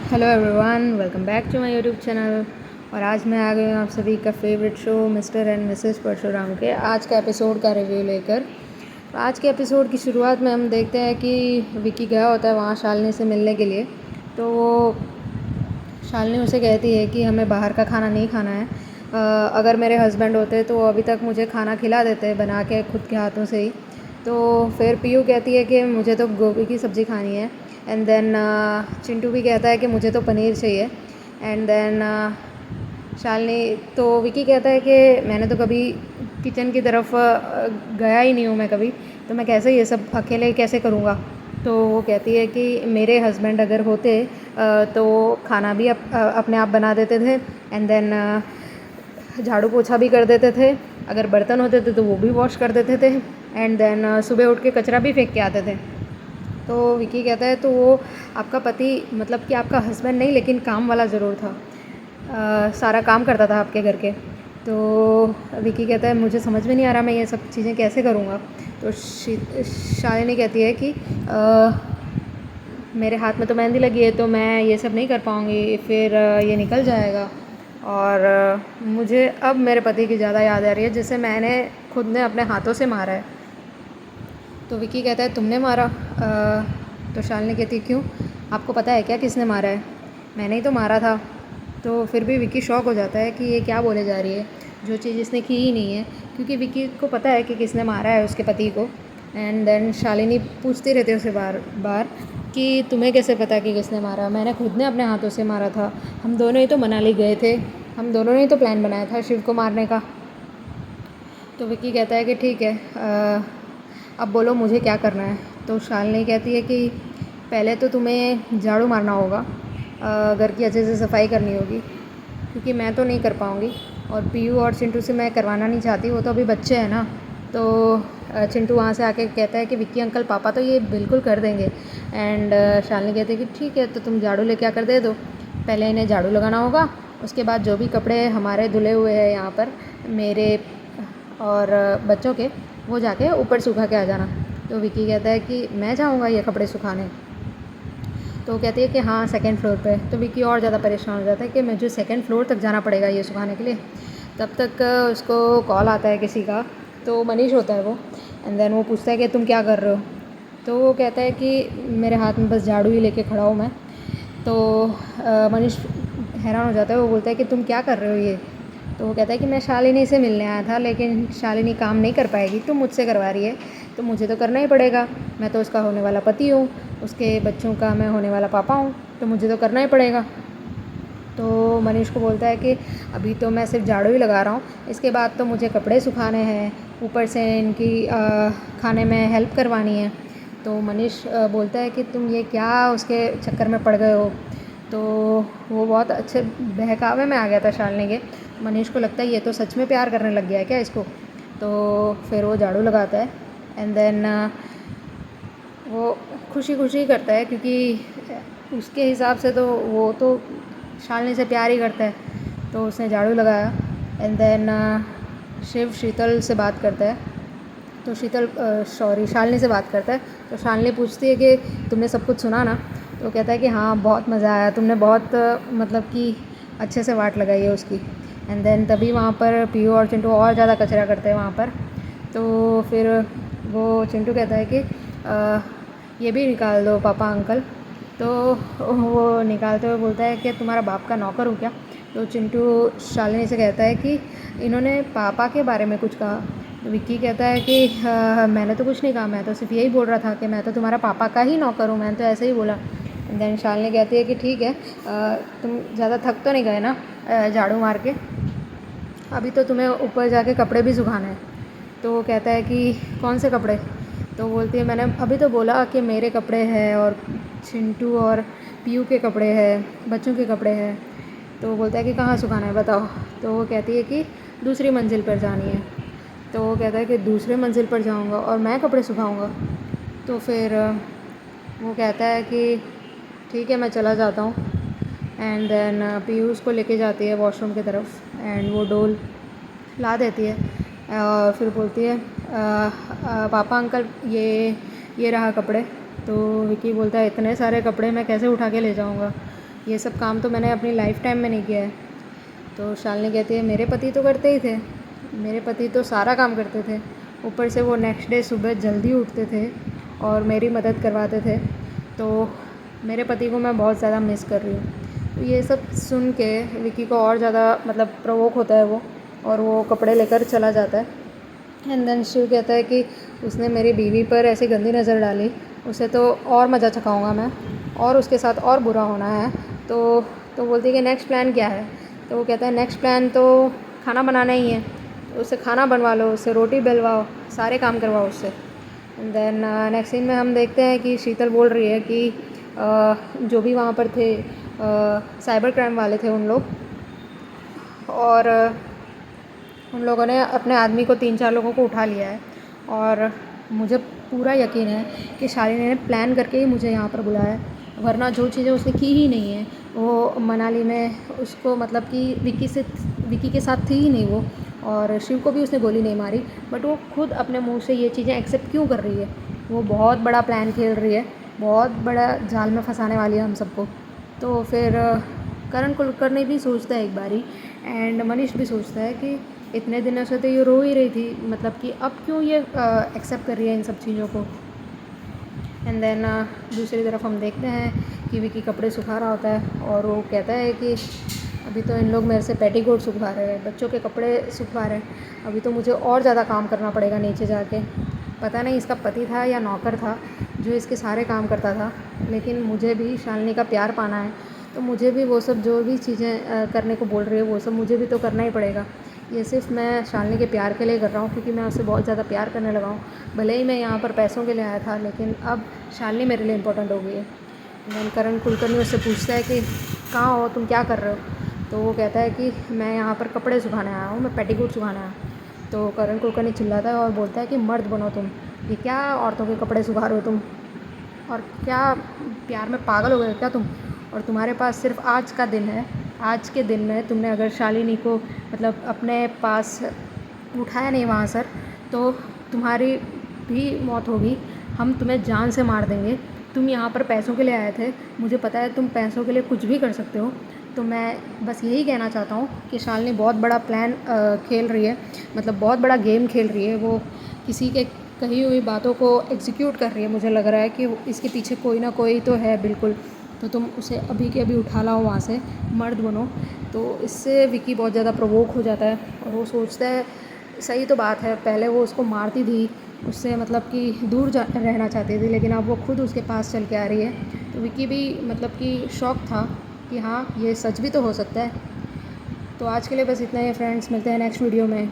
Hello everyone, welcome back to my YouTube channel. और आज मैं आ गई हूँ आप सभी का favourite show mister and missus Parshuram के आज का एपिसोड का रिव्यू लेकर। तो आज के एपिसोड की शुरुआत में हम देखते हैं कि विकी गया होता है वहाँ शालिनी से मिलने के लिए। तो वो शालिनी उसे कहती है कि हमें बाहर का खाना नहीं खाना है। अगर मेरे हस्बैंड होते तो अभी तक मुझे खाना खिला देते बना के खुद के हाथों से ही। तो फिर पीयू कहती है कि मुझे तो गोभी की सब्ज़ी खानी है। एंड देन चिंटू भी कहता है कि मुझे तो पनीर चाहिए। एंड देन शालिनी तो विकी कहता है कि मैंने तो कभी किचन की तरफ गया ही नहीं हूँ मैं कभी, तो मैं कैसे ये सब अकेले कैसे करूँगा। तो वो कहती है कि मेरे हस्बैंड अगर होते तो खाना भी अपने आप बना देते थे। एंड देन झाड़ू पोछा भी कर देते थे। अगर बर्तन होते थे तो वो भी वॉश कर देते थे। एंड देन सुबह उठ के कचरा भी फेंक के आते थे। तो विकी कहता है तो वो आपका पति मतलब कि आपका हस्बैंड नहीं लेकिन काम वाला ज़रूर था, सारा काम करता था आपके घर के। तो विकी कहता है मुझे समझ में नहीं आ रहा मैं ये सब चीज़ें कैसे करूँगा। तो शालिनी कहती है कि मेरे हाथ में तो मेहंदी लगी है तो मैं ये सब नहीं कर पाऊँगी, फिर ये निकल जाएगा। और मुझे अब मेरे पति की ज़्यादा याद आ रही है जिसे मैंने खुद ने अपने हाथों से मारा है। तो विकी कहता है तुमने मारा? तो शालिनी कहती क्यों, आपको पता है क्या किसने मारा है? मैंने ही तो मारा था। तो फिर भी विकी शॉक हो जाता है कि ये क्या बोले जा रही है, जो चीज़ इसने की ही नहीं है, क्योंकि विकी को पता है कि किसने मारा है उसके पति को। एंड देन शालिनी पूछती रहती है उसे बार बार कि तुम्हें कैसे पता कि किसने मारा? मैंने खुद ने अपने हाथों से मारा था, हम दोनों ही तो मनाली गए थे, हम दोनों ने ही तो प्लान बनाया था शिव को मारने का। तो विकी कहता है कि ठीक है, अब बोलो मुझे क्या करना है। तो शालिनी कहती है कि पहले तो तुम्हें झाड़ू मारना होगा, घर की अच्छे से सफाई करनी होगी, क्योंकि मैं तो नहीं कर पाऊँगी। और पीयू और चिंटू से मैं करवाना नहीं चाहती, वो तो अभी बच्चे हैं ना। तो चिंटू वहाँ से आके कहता है कि विक्की अंकल पापा तो ये बिल्कुल कर देंगे। एंड शालिनी कहती है कि ठीक है तो तुम झाड़ू लेके आकर दे दो। पहले इन्हें झाड़ू लगाना होगा, उसके बाद जो भी कपड़े हमारे धुले हुए हैं यहाँ पर मेरे और बच्चों के, वो जाके ऊपर सूखा के आ जाना। तो विकी कहता है कि मैं जाऊँगा ये कपड़े सुखाने? तो वो कहती है कि हाँ सेकंड फ्लोर पे। तो विकी और ज़्यादा परेशान हो जाता है कि मुझे सेकंड फ्लोर तक जाना पड़ेगा ये सुखाने के लिए। तब तक उसको कॉल आता है किसी का, तो मनीष होता है वो। एंड देन वो पूछता है कि तुम क्या कर रहे हो? तो वो कहता है कि मेरे हाथ में बस झाड़ू ही लेके खड़ा हूँ मैं। तो मनीष हैरान हो जाता है, वो बोलता है कि तुम क्या कर रहे हो ये? तो वो कहता है कि मैं शालिनी से मिलने आया था, लेकिन शालिनी काम नहीं कर पाएगी, तुम मुझसे करवा रही है तो मुझे तो करना ही पड़ेगा। मैं तो उसका होने वाला पति हूँ, उसके बच्चों का मैं होने वाला पापा हूँ, तो मुझे तो करना ही पड़ेगा। तो मनीष को बोलता है कि अभी तो मैं सिर्फ झाड़ू ही लगा रहा हूँ, इसके बाद तो मुझे कपड़े सुखाने हैं, ऊपर से इनकी खाने में हेल्प करवानी है। तो मनीष बोलता है कि तुम ये क्या उसके चक्कर में पड़ गए हो। तो वो बहुत अच्छे बहकावे में आ गया था शालिनी के। मनीष को लगता है ये तो सच में प्यार करने लग गया है क्या इसको। तो फिर वो झाड़ू लगाता है। एंड देन वो खुशी खुशी करता है, क्योंकि उसके हिसाब से तो वो तो शालिनी से प्यार ही करता है। तो उसने झाड़ू लगाया। एंड देन शिव शीतल से बात करता है। तो शालिनी से बात करता है। तो शालिनी पूछती है कि तुमने सब कुछ सुना ना? तो कहता है कि हाँ बहुत मज़ा आया, तुमने बहुत मतलब कि अच्छे से वाट लगाई है उसकी। एंड देन तभी वहाँ पर पीयू और चिंटू और ज़्यादा कचरा करते हैं वहाँ पर। तो फिर वो चिंटू कहता है कि ये भी निकाल दो पापा अंकल। तो वो निकालते हुए बोलता है कि तुम्हारा बाप का नौकर हूँ क्या? तो चिंटू शालिनी से कहता है कि इन्होंने पापा के बारे में कुछ कहा। तो विक्की कहता है कि मैंने तो कुछ नहीं कहा, मैं तो सिर्फ यही बोल रहा था कि मैं तो तुम्हारा पापा का ही नौकर हूँ, मैंने तो ऐसे ही बोला। देन शालिनी कहती है कि ठीक है, तुम ज़्यादा थक तो नहीं गए ना झाड़ू मार के? अभी तो तुम्हें ऊपर जाके कपड़े भी सुखाना है। तो वो कहता है कि कौन से कपड़े? तो बोलती है मैंने अभी तो बोला कि मेरे कपड़े हैं और चिंटू और पीयू के कपड़े हैं, बच्चों के कपड़े हैं। तो वो बोलता है कि कहाँ सुखाना है बताओ। तो वो कहती है कि दूसरी मंजिल पर जानी है। तो वो कहता है कि दूसरे मंजिल पर जाऊंगा और मैं कपड़े सुखाऊंगा? तो फिर वो कहता है कि ठीक है मैं चला जाता हूँ। एंड देन पीयूष को लेके जाती है वॉशरूम की तरफ, एंड वो डोल ला देती है और फिर बोलती है पापा अंकल ये रहा कपड़े। तो विकी बोलता है इतने सारे कपड़े मैं कैसे उठा के ले जाऊँगा? ये सब काम तो मैंने अपनी लाइफ टाइम में नहीं किया है। तो शालिनी कहती है मेरे पति तो करते ही थे, मेरे पति तो सारा काम करते थे, ऊपर से वो नेक्स्ट डे सुबह जल्दी उठते थे और मेरी मदद करवाते थे। तो मेरे पति को मैं बहुत ज़्यादा मिस कर रही हूँ। तो ये सब सुन के विकी को और ज़्यादा मतलब प्रोवोक होता है वो, और वो कपड़े लेकर चला जाता है। एंड देन शिव कहता है कि उसने मेरी बीवी पर ऐसी गंदी नज़र डाली, उसे तो और मज़ा चखाऊंगा मैं, और उसके साथ और बुरा होना है। तो बोलती है कि नेक्स्ट प्लान क्या है। तो वो कहता है नेक्स्ट प्लान तो खाना बनाना ही है, तो उससे खाना बनवा लो, उससे रोटी बेलवाओ, सारे काम करवाओ उससे। एंड देन नेक्स्ट सीन में हम देखते हैं कि शीतल बोल रही है कि जो भी वहाँ पर थे साइबर क्राइम वाले थे उन लोग, और उन लोगों ने अपने आदमी को 3-4 लोगों को उठा लिया है, और मुझे पूरा यकीन है कि शालिनी ने प्लान करके ही मुझे यहाँ पर बुलाया है, वरना जो चीज़ें उसने की ही नहीं है वो मनाली में उसको मतलब कि विकी के साथ थी ही नहीं वो, और शिव को भी उसने गोली नहीं मारी, बट वो खुद अपने मुंह से ये चीज़ें एक्सेप्ट क्यों कर रही है। वो बहुत बड़ा प्लान खेल रही है, बहुत बड़ा जाल में फंसाने वाली है हम सबको। तो फिर करण कुलकर्णी भी सोचता है एक बारी, एंड मनीष भी सोचता है कि इतने दिनों से तो ये रो ही रही थी, मतलब कि अब क्यों ये एक्सेप्ट कर रही है इन सब चीज़ों को। एंड देन दूसरी तरफ हम देखते हैं कि विकी कपड़े सुखा रहा होता है, और वो कहता है कि अभी तो इन लोग मेरे से पेटीकोट सुखवा रहे हैं, बच्चों के कपड़े सुखवा रहे हैं, अभी तो मुझे और ज़्यादा काम करना पड़ेगा नीचे जाके। पता नहीं इसका पति था या नौकर था जो इसके सारे काम करता था, लेकिन मुझे भी शालिनी का प्यार पाना है, तो मुझे भी वो सब जो भी चीज़ें करने को बोल रही है वो सब मुझे भी तो करना ही पड़ेगा। ये सिर्फ मैं शालिनी के प्यार के लिए कर रहा हूँ, क्योंकि मैं उससे बहुत ज़्यादा प्यार करने लगा हूँ। भले ही मैं यहाँ पर पैसों के लिए आया था, लेकिन अब शालिनी मेरे लिए इम्पोर्टेंट हो गई है। देन करण कुलकर्णी उससे पूछता है कि कहाँ हो तुम, क्या कर रहे हो। तो वो कहता है कि मैं यहाँ पर कपड़े सुखाने आया हूँ, मैं पेटीकोट सुखाने आया हूँ। तो करण कुलकर्णी चिल्लाता है और बोलता है कि मर्द बनो तुम, ये क्या औरतों के कपड़े सुखा रहे हो तुम, और क्या प्यार में पागल हो गए क्या तुम, और तुम्हारे पास सिर्फ आज का दिन है, आज के दिन में तुमने अगर शालिनी को मतलब अपने पास उठाया नहीं वहाँ सर, तो तुम्हारी भी मौत होगी, हम तुम्हें जान से मार देंगे। तुम यहाँ पर पैसों के लिए आए थे, मुझे पता है तुम पैसों के लिए कुछ भी कर सकते हो। तो मैं बस यही कहना चाहता हूँ कि शालिनी बहुत बड़ा प्लान खेल रही है, मतलब बहुत बड़ा गेम खेल रही है। वो किसी के कही हुई बातों को एग्जीक्यूट कर रही है। मुझे लग रहा है कि इसके पीछे कोई ना कोई तो है बिल्कुल। तो तुम उसे अभी के अभी उठा लाओ वहाँ से, मर्द बनो। तो इससे विकी बहुत ज़्यादा प्रोवोक हो जाता है, और वो सोचता है सही तो बात है, पहले वो उसको मारती थी, उससे मतलब कि दूर रहना चाहती थी, लेकिन अब वो खुद उसके पास चल के आ रही है। तो विकी भी मतलब कि शौक था कि हाँ ये सच भी तो हो सकता है। तो आज के लिए बस इतना ही फ्रेंड्स, मिलते हैं नेक्स्ट वीडियो में।